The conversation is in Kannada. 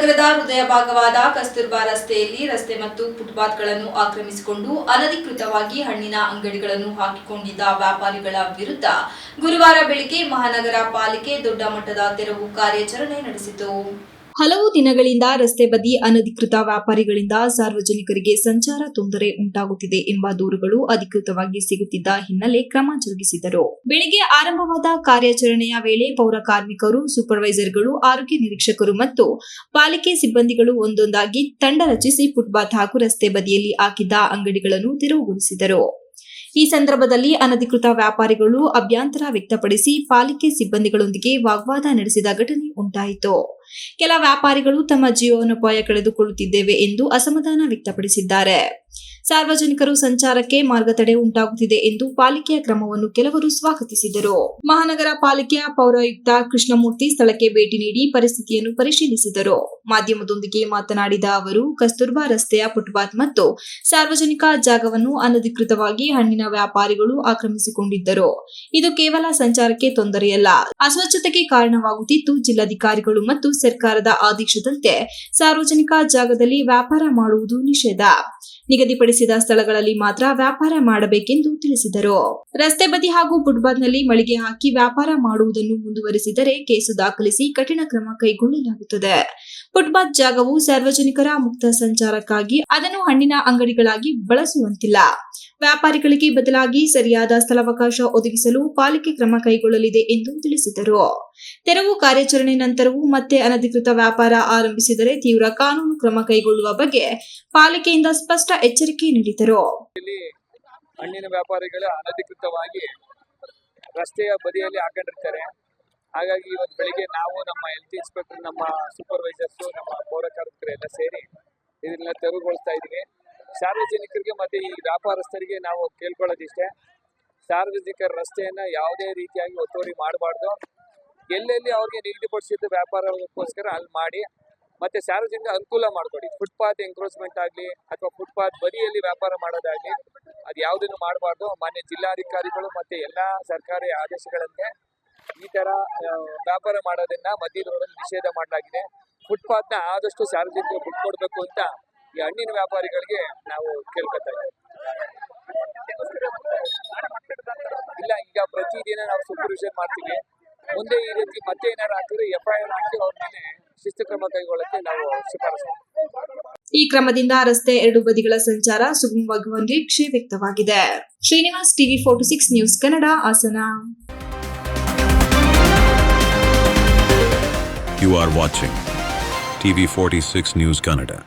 ನಗರದ ಹೃದಯ ಭಾಗವಾದ ಕಸ್ತೂರ್ಬಾ ರಸ್ತೆಯಲ್ಲಿ ರಸ್ತೆ ಮತ್ತು ಫುಟ್ಪಾತ್ಗಳನ್ನು ಆಕ್ರಮಿಸಿಕೊಂಡು ಅನಧಿಕೃತವಾಗಿ ಹಣ್ಣಿನ ಅಂಗಡಿಗಳನ್ನು ಹಾಕಿಕೊಂಡಿದ್ದ ವ್ಯಾಪಾರಿಗಳ ವಿರುದ್ಧ ಗುರುವಾರ ಬೆಳಗ್ಗೆ ಮಹಾನಗರ ಪಾಲಿಕೆ ದೊಡ್ಡ ಮಟ್ಟದ ತೆರವು ಕಾರ್ಯಾಚರಣೆ ನಡೆಸಿತು. ಹಲವು ದಿನಗಳಿಂದ ರಸ್ತೆ ಬದಿ ಅನಧಿಕೃತ ವ್ಯಾಪಾರಿಗಳಿಂದ ಸಾರ್ವಜನಿಕರಿಗೆ ಸಂಚಾರ ತೊಂದರೆ ಉಂಟಾಗುತ್ತಿದೆ ಎಂಬ ದೂರುಗಳು ಅಧಿಕೃತವಾಗಿ ಸಿಗುತ್ತಿದ್ದ ಹಿನ್ನೆಲೆ ಕ್ರಮ ಜರುಗಿಸಿದರು. ಬೆಳಗ್ಗೆ ಆರಂಭವಾದ ಕಾರ್ಯಾಚರಣೆಯ ವೇಳೆ ಪೌರ ಕಾರ್ಮಿಕರು, ಸೂಪರ್ವೈಸರ್ಗಳು, ಆರೋಗ್ಯ ನಿರೀಕ್ಷಕರು ಮತ್ತು ಪಾಲಿಕೆ ಸಿಬ್ಬಂದಿಗಳು ಒಂದೊಂದಾಗಿ ತಂಡ ರಚಿಸಿ ಫುಟ್ಪಾತ್ ಹಾಗೂ ರಸ್ತೆ ಬದಿಯಲ್ಲಿ ಹಾಕಿದ್ದ ಅಂಗಡಿಗಳನ್ನು ತೆರವುಗೊಳಿಸಿದರು. ಈ ಸಂದರ್ಭದಲ್ಲಿ ಅನಧಿಕೃತ ವ್ಯಾಪಾರಿಗಳು ಅಭ್ಯಂತರ ವ್ಯಕ್ತಪಡಿಸಿ ಪಾಲಿಕೆ ಸಿಬ್ಬಂದಿಗಳೊಂದಿಗೆ ವಾಗ್ವಾದ ನಡೆಸಿದ ಘಟನೆ ಉಂಟಾಯಿತು. ಕೆಲ ವ್ಯಾಪಾರಿಗಳು ತಮ್ಮ ಜೀವನೋಪಾಯ ಕಳೆದುಕೊಳ್ಳುತ್ತಿದ್ದೇವೆ ಎಂದು ಅಸಮಾಧಾನ ವ್ಯಕ್ತಪಡಿಸಿದ್ದಾರೆ. ಸಾರ್ವಜನಿಕರು ಸಂಚಾರಕ್ಕೆ ಮಾರ್ಗ ತಡೆ ಉಂಟಾಗುತ್ತಿದೆ ಎಂದು ಪಾಲಿಕೆಯ ಕ್ರಮವನ್ನು ಕೆಲವರು ಸ್ವಾಗತಿಸಿದರು. ಮಹಾನಗರ ಪಾಲಿಕೆಯ ಪೌರಾಯುಕ್ತ ಕೃಷ್ಣಮೂರ್ತಿ ಸ್ಥಳಕ್ಕೆ ಭೇಟಿ ನೀಡಿ ಪರಿಸ್ಥಿತಿಯನ್ನು ಪರಿಶೀಲಿಸಿದರು. ಮಾಧ್ಯಮದೊಂದಿಗೆ ಮಾತನಾಡಿದ ಅವರು, ಕಸ್ತೂರ್ಬಾ ರಸ್ತೆಯ ಫುಟ್ಪಾತ್ ಮತ್ತು ಸಾರ್ವಜನಿಕ ಜಾಗವನ್ನು ಅನಧಿಕೃತವಾಗಿ ಹಣ್ಣಿನ ವ್ಯಾಪಾರಿಗಳು ಆಕ್ರಮಿಸಿಕೊಂಡಿದ್ದರು. ಇದು ಕೇವಲ ಸಂಚಾರಕ್ಕೆ ತೊಂದರೆಯಲ್ಲ, ಅಸ್ವಚ್ಛತೆಗೆ ಕಾರಣವಾಗುತ್ತಿದ್ದು, ಜಿಲ್ಲಾಧಿಕಾರಿಗಳು ಮತ್ತು ಸರ್ಕಾರದ ಆದೇಶದಂತೆ ಸಾರ್ವಜನಿಕ ಜಾಗದಲ್ಲಿ ವ್ಯಾಪಾರ ಮಾಡುವುದು ನಿಷೇಧ. ನಿಗದಿಪಡಿಸಿದ ಸ್ಥಳಗಳಲ್ಲಿ ಮಾತ್ರ ವ್ಯಾಪಾರ ಮಾಡಬೇಕೆಂದು ತಿಳಿಸಿದರು. ರಸ್ತೆ ಬದಿ ಹಾಗೂ ಫುಟ್ಪಾತ್ನಲ್ಲಿ ಮಳಿಗೆ ಹಾಕಿ ವ್ಯಾಪಾರ ಮಾಡುವುದನ್ನು ಮುಂದುವರಿಸಿದರೆ ಕೇಸು ದಾಖಲಿಸಿ ಕಠಿಣ ಕ್ರಮ ಕೈಗೊಳ್ಳಲಾಗುತ್ತದೆ. ಫುಟ್ಪಾತ್ ಜಾಗವು ಸಾರ್ವಜನಿಕರ ಮುಕ್ತ ಸಂಚಾರಕ್ಕಾಗಿ ಅದನ್ನು ಹಣ್ಣಿನ ಅಂಗಡಿಗಳಾಗಿ ಬಳಸುವಂತಿಲ್ಲ. ವ್ಯಾಪಾರಿಗಳಿಗೆ ಬದಲಾಗಿ ಸರಿಯಾದ ಸ್ಥಳಾವಕಾಶ ಒದಗಿಸಲು ಪಾಲಿಕೆ ಕ್ರಮ ಕೈಗೊಳ್ಳಲಿದೆ ಎಂದು ತಿಳಿಸಿದರು. ತೆರವು ಕಾರ್ಯಾಚರಣೆ ನಂತರವೂ ಮತ್ತೆ ಅನಧಿಕೃತ ವ್ಯಾಪಾರ ಆರಂಭಿಸಿದರೆ ತೀವ್ರ ಕಾನೂನು ಕ್ರಮ ಕೈಗೊಳ್ಳುವ ಬಗ್ಗೆ ಪಾಲಿಕೆಯಿಂದ ಸ್ಪಷ್ಟ ಎಚ್ಚರಿಕೆ ನೀಡಿದರು. ಹಣ್ಣಿನ ವ್ಯಾಪಾರಿಗಳು ಅನಧಿಕೃತವಾಗಿ ರಸ್ತೆಯ ಬದಿಯಲ್ಲಿ ಹಾಕೊಂಡಿರ್ತಾರೆ. ಹಾಗಾಗಿ ಇವತ್ತು ಬೆಳಿಗ್ಗೆ ನಾವು ನಮ್ಮ ಹೆಲ್ತ್ ಇನ್ಸ್ಪೆಕ್ಟರ್, ನಮ್ಮ ಸೂಪರ್ವೈಸರ್ಸ್, ನಮ್ಮ ಪೌರ ಕಾರ್ಮಿಕರು ಎಲ್ಲ ಸೇರಿ ಇದನ್ನ ತೆರವುಗೊಳಿಸ್ತಾ ಇದ್ದೀವಿ. ಸಾರ್ವಜನಿಕರಿಗೆ ಮತ್ತೆ ಈ ವ್ಯಾಪಾರಸ್ಥರಿಗೆ ನಾವು ಕೇಳ್ಕೊಳ್ಳೋದಿಷ್ಟೇ, ಸಾರ್ವಜನಿಕರ ರಸ್ತೆಯನ್ನ ಯಾವುದೇ ರೀತಿಯಾಗಿ ಒತ್ತುವರಿ ಮಾಡಬಾರ್ದು. ಎಲ್ಲೆಲ್ಲಿ ಅವ್ರಿಗೆ ನಿಗದಿಪಡಿಸಿದ ವ್ಯಾಪಾರಕ್ಕೋಸ್ಕರ ಅಲ್ಲಿ ಮಾಡಿ, ಮತ್ತೆ ಸಾರ್ವಜನಿಕ ಅನುಕೂಲ ಮಾಡಿಕೊಡಿ. ಫುಟ್ಪಾತ್ ಎಂಕ್ರೋಚ್ಮೆಂಟ್ ಆಗಲಿ ಅಥವಾ ಫುಟ್ಪಾತ್ ಬದಿಯಲ್ಲಿ ವ್ಯಾಪಾರ ಮಾಡೋದಾಗಲಿ ಅದು ಯಾವುದನ್ನು ಮಾಡಬಾರ್ದು. ಮಾನ್ಯ ಜಿಲ್ಲಾಧಿಕಾರಿಗಳು ಮತ್ತೆ ಎಲ್ಲ ಸರ್ಕಾರಿ ಆದೇಶಗಳಂತೆ ಈ ತರ ವ್ಯಾಪಾರ ಮಾಡೋದನ್ನ ಮಧ್ಯದ ರೋಡಲ್ಲಿ ನಿಷೇಧ ಮಾಡಲಾಗಿದೆ. ಫುಟ್ಪಾತ್ನ ಆದಷ್ಟು ಸಾರ್ವಜನಿಕರಿಗೆ ಬಿಟ್ಕೊಡ್ಬೇಕು ಅಂತ ಈ ಹಣ್ಣಿನ ವ್ಯಾಪಾರಿಗಳಿಗೆ ನಾವು ಕೇಳ್ಕೊತಾ ಇದ್ದೀವಿ. ಇಲ್ಲ, ಈಗ ಪ್ರತಿದಿನ ನಾವು ಸೂಪರ್ವಿಷನ್ ಮಾಡ್ತೀವಿ. ಮುಂದೆ ಈ ರೀತಿ ಮತ್ತೆ ಏನಾರು ಹಾಕಿದ್ರೆ FIR ಹಾಕಿ ಅವ್ರ ಮೇಲೆ ಶಿಸ್ತು ಕ್ರಮ ಕೈಗೊಳ್ಳಕ್ಕೆ ನಾವು ಶಿಫಾರಸು. ಈ ಕ್ರಮದಿಂದ ರಸ್ತೆ ಎರಡು ಬದಿಗಳ ಸಂಚಾರ ಸುಗಮವಾಗುವ ನಿರೀಕ್ಷೆ ವ್ಯಕ್ತವಾಗಿದೆ. Srinivas, TV 46 news Kannada, Hassan. You are watching TV 46 News Kannada.